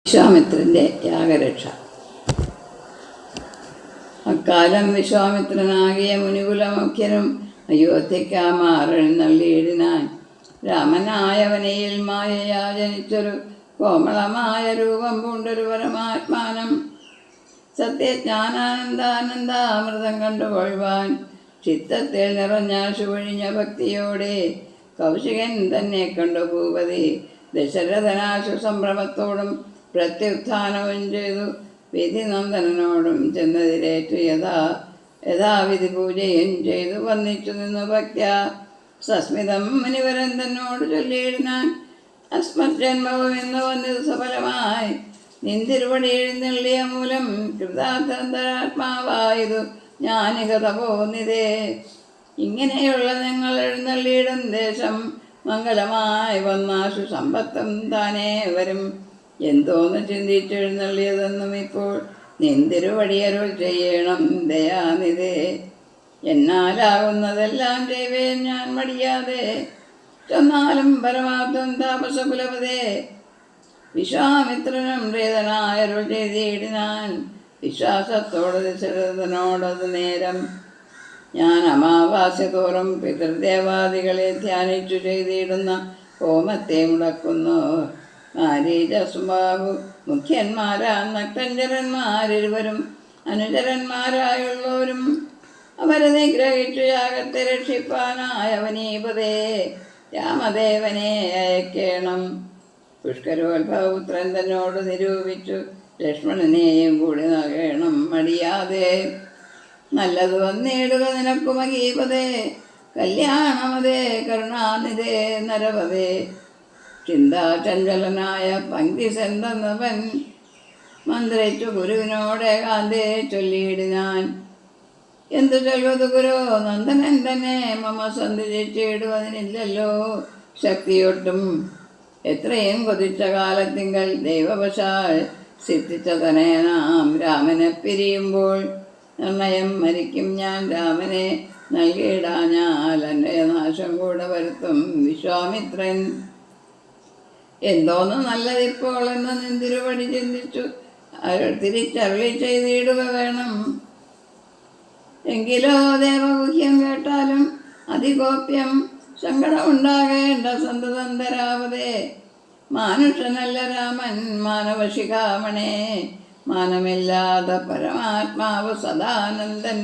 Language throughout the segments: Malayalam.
വിശ്വാമിത്രൻ്റെ യാഗരക്ഷ. അക്കാലം വിശ്വാമിത്രനാകിയ മുനികുലമുഖ്യനും അയോധ്യയ്ക്കാമാറെഴുന്നള്ളിയിടിനാൻ. രാമനായവനയിൽ മായയാ ജനിച്ചൊരു കോമളമായ രൂപം പൂണ്ടൊരു പരമാത്മാനം. സത്യജ്ഞാനാനന്ദാനന്ദാമൃതം കണ്ടുകൊള്ളുവാൻ ചിത്തത്തിൽ നിറഞ്ഞ ശുവഴിഞ്ഞ ഭക്തിയോടെ കൗശികൻ തന്നെ കണ്ടു ഭൂപതി. ദശരഥനാശു സംഭ്രമത്തോടും പ്രത്യുത്ഥാനവും ചെയ്തു വിധിനന്ദനോടും ചെന്നതിരേറ്റു യഥാവിധി പൂജയും ചെയ്തു വന്നിച്ചു നിന്നു ഭക്ത്യാ. സസ്മിതം മുനിവരൻ തന്നോട് ചൊല്ലിയിടുന്നാൻ, അസ്മജ്ജന്മവും ഇന്ന് വന്നത് സഫലമായി നിന്തിരുവടി എഴുന്നള്ളിയ മൂലം കൃതാർത്ഥന്തരാത്മാവായതു ജ്ഞാനിക തപോനിതേ. ഇങ്ങനെയുള്ള നിങ്ങൾ എഴുന്നള്ളിയിടും ദേശം മംഗളമായി വന്നാശു സമ്പത്തും താനേ വരും. എന്തോന്ന് ചിന്തിച്ചെഴുന്നള്ളിയതെന്നും ഇപ്പോൾ നിന്തിരുവടിയരുൾ ചെയ്യണം ദയാനിതേ. എന്നാലാകുന്നതെല്ലാം ചെയ്വേൻ ഞാൻ മടിയാതെ, ചെന്നാലും പരമാർത്ഥം താപസകുലപതേ. വിശ്വാമിത്രനും പ്രീതനായരുൾ ചെയ്തിടിനാൻ, വിശ്വാസത്തോട് ദശരഥനോടത് നേരം. ഞാൻ അമാവാസ്യ തോറും പിതൃദേവാദികളെ ധ്യാനിച്ചു ചെയ്തിടുന്ന ഹോമത്തെ മുടക്കുന്നു. മാരീചസുബാഹു മുഖ്യന്മാരാ നക്തഞ്ചരന്മാരിരുവരും അനുചരന്മാരായുള്ളവരും അവരെ നിഗ്രഹിച്ചു യാഗത്തെ രക്ഷിപ്പാനായവനീപതേ രാമദേവനെ അയക്കേണം. പുഷ്കരോത്ഭവപുത്രൻ തന്നോട് നിരൂപിച്ചു ലക്ഷ്മണനെയും കൂടി നകേണം മടിയാതെ. നല്ലത് വന്നിടുക നിനക്കു മഹീപതേ, കല്യാണമതേ കരുണാനിതേ നരപതേ. ചിന്താചഞ്ചലനായ പങ്ക്തിസെന്തവൻ മന്ത്രിച്ചു ഗുരുവിനോടേകാന്തേ ചൊല്ലിയിടിനാൻ. എന്തു ചൊല്ലുവത് ഗുരു, നന്ദനൻ തന്നെ മമ സന്ധിച്ചിടുവതിനില്ലല്ലോ ശക്തിയൊട്ടും. എത്രയും കൊതിച്ച കാലത്തിങ്കൽ ദൈവവശാൽ സിദ്ധിച്ച തനയനാം രാമനെ പിരിയുമ്പോൾ നിർണയം മരിക്കും ഞാൻ. രാമനെ നൽകിയിടാഞ്ഞാൽ എൻ്റെ നാശം കൂടെ വരുത്തും വിശ്വാമിത്രൻ. എന്തോന്ന് നല്ലതിപ്പോൾ എന്ന് നിന്തിരുവടി ചിന്തിച്ചു തിരിച്ചരുളി ചെയ്തിടുക വേണം. എങ്കിലോ ദേവഗുഹ്യം കേട്ടാലും അതിഗോപ്യം സങ്കടമുണ്ടാകേണ്ട സന്തതന്തരാവതേ. മാനുഷനല്ല രാമൻ മാനവശിഖാമണേ, മാനമില്ലാത്ത പരമാത്മാവ് സദാനന്ദൻ.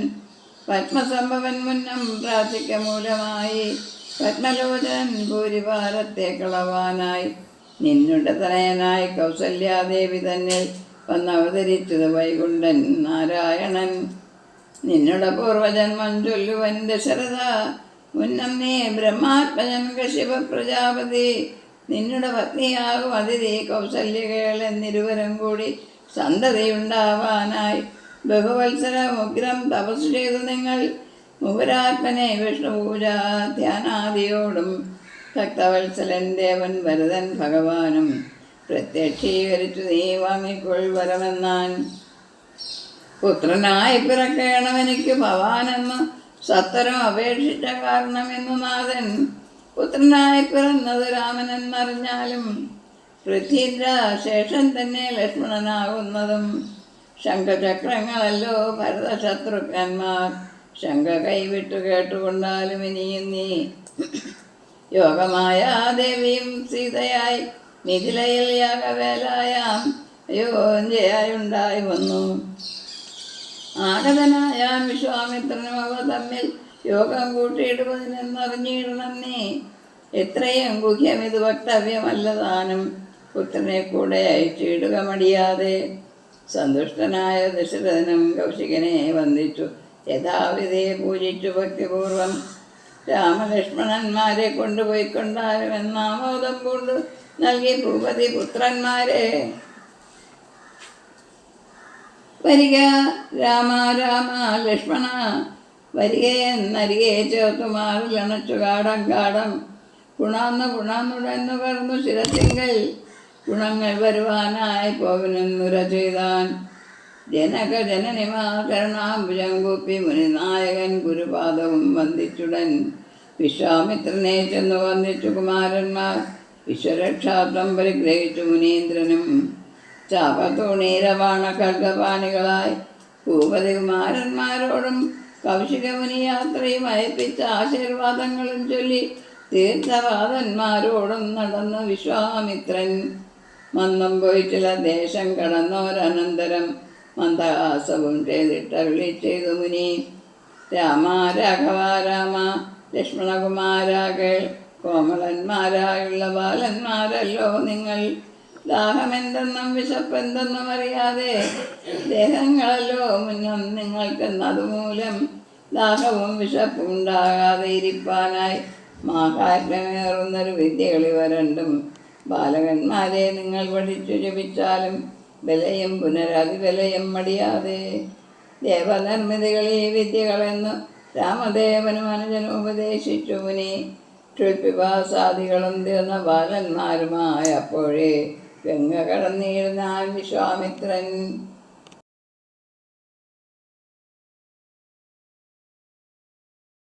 പത്മസംഭവൻ മുന്നം പ്രാർത്ഥിക്ക മൂലമായി പത്മലോചനൻ ഭൂരിഭാരത്തെ കളവാനായി നിന്നുടെ തനയനായി കൗസല്യാദേവി തന്നെ വന്നവതരിച്ചത് വൈകുണ്ഠൻ നാരായണൻ. നിന്നുടെ പൂർവജന്മം ചൊല്ലുവൻ ദശരഥ, മുന്നം നീ ബ്രഹ്മാത്മജൻ കശ്യപ പ്രജാപതി. നിന്നുടെ പത്നിയാകും അതിഥി കൗസല്യകൾ എന്നിരുവരും കൂടി സന്തതിയുണ്ടാവാനായി ബഹുവത്സരമുഗ്രം തപസ് ചെയ്തു നിങ്ങൾ മുഹുരാത്മനെ വിഷ്ണുപൂജ ധ്യാനാദിയോടും ഭക്തവത്സലൻ ദേവൻ ഭരതൻ ഭഗവാനും പ്രത്യക്ഷീകരിച്ചു നീ വാങ്ങിക്കൊൾവരമെന്നാൻ. പുത്രനായി പിറക്കേണമെനിക്ക് ഭവാനെന്ന് സത്വരം അപേക്ഷിച്ച കാരണമെന്നു നാഥൻ. പുത്രനായി പിറന്നത് രാമനെന്നറിഞ്ഞാലും പൃഥ്വീന്ദ്ര ശേഷൻ തന്നെ ലക്ഷ്മണനാകുന്നതും. ശംഖചക്രങ്ങളല്ലോ ഭരതശത്രുഘ്നന്മാർ, ശംഖ കൈവിട്ടു കേട്ടുകൊണ്ടാലും ഇനിയും നീ യോഗമായ ദേവിയും സീതയായി മിഥിലയിൽ യാഗവേലായാം അയോധ്യയായുണ്ടായി വന്നു. ആഗതനായ വിശ്വാമിത്രനും അവ തമ്മിൽ യോഗം കൂട്ടിയിടുവതിനെന്നറിഞ്ഞിടണം നീ. എത്രയും ഗുഹ്യം ഇത് വക്തവ്യമല്ലതാനും, പുത്രനെ കൂടെ അയച്ചിടുക മടിയാതെ. സന്തുഷ്ടനായ ദശരഥനും കൗശികനെ വന്ദിച്ചു യഥാവിധയെ പൂജിച്ചു ഭക്തിപൂർവം. രാമലക്ഷ്മണന്മാരെ കൊണ്ടുപോയിക്കൊണ്ടാരുമെന്നാമോദം കൊണ്ട് നൽകി ഭൂപതി പുത്രന്മാരെ. വരിക രാമ രാമ ലക്ഷ്മണ വരികയെന്നരികെ ചേർത്തുമാറിലണച്ചു കാടം കാടം. ഗുണാന്നുടന്നു കറന്നു ശിരത്തിങ്കൽ ഗുണങ്ങൾ വരുവാനായി പോകനെന്നുര ചെയ്താൻ. ജനക ജനനിമാകരണാംബുജം കൂപ്പി മുനിനായകൻ ഗുരുപാദവും വന്ദിച്ചുടൻ. വിശ്വാമിത്രനെ ചെന്നു വന്ദിച്ചു കുമാരന്മാർ. വിശ്വരക്ഷാത്വം പരിഗ്രഹിച്ചു മുനീന്ദ്രനും ചാപത്തൂണീരവാണ ഖഡ്ഗപാണികളായി ഭൂപതികുമാരന്മാരോടും കൗശികമുനി യാത്രയും അയപ്പിച്ച ആശീർവാദങ്ങളും ചൊല്ലി തീർത്ഥവാദന്മാരോടും നടന്നു വിശ്വാമിത്രൻ. മന്ദം പോയി ചില ദേശം കടന്നോരനന്തരം മന്ദഹാസവും ചെയ്തിട്ടരുളി ചെയ്തു മുനി. രാമ രാഘവ രാമ ലക്ഷ്മണകുമാരാകൾ കോമളന്മാരായുള്ള ബാലന്മാരല്ലോ നിങ്ങൾ. ദാഹമെന്തെന്നും വിശപ്പെന്തെന്നും അറിയാതെ ദേഹങ്ങളല്ലോ മുന്നം നിങ്ങൾക്കെന്നതുമൂലം ദാഹവും വിശപ്പും ഉണ്ടാകാതെ ഇരിപ്പാനായി മാഹാത്മ്യമേറുന്നൊരു വിദ്യകളി വരണ്ടും ബാലകന്മാരെ നിങ്ങൾ പഠിച്ചു ജപിച്ചാലും വിലയും പുനരതിവിലയും മടിയാതെ. ദേവനിർമ്മിതികൾ ഈ വിദ്യകളെന്ന് രാമദേവനും അനുജനും ഉപദേശിച്ചു മുനി. ക്ഷുൽപിപാസാദികളും തീർന്ന ബാലന്മാരുമായ അപ്പോഴേ ഗംഗ കടന്നിരുന്നാൽ വിശ്വാമിത്രൻ.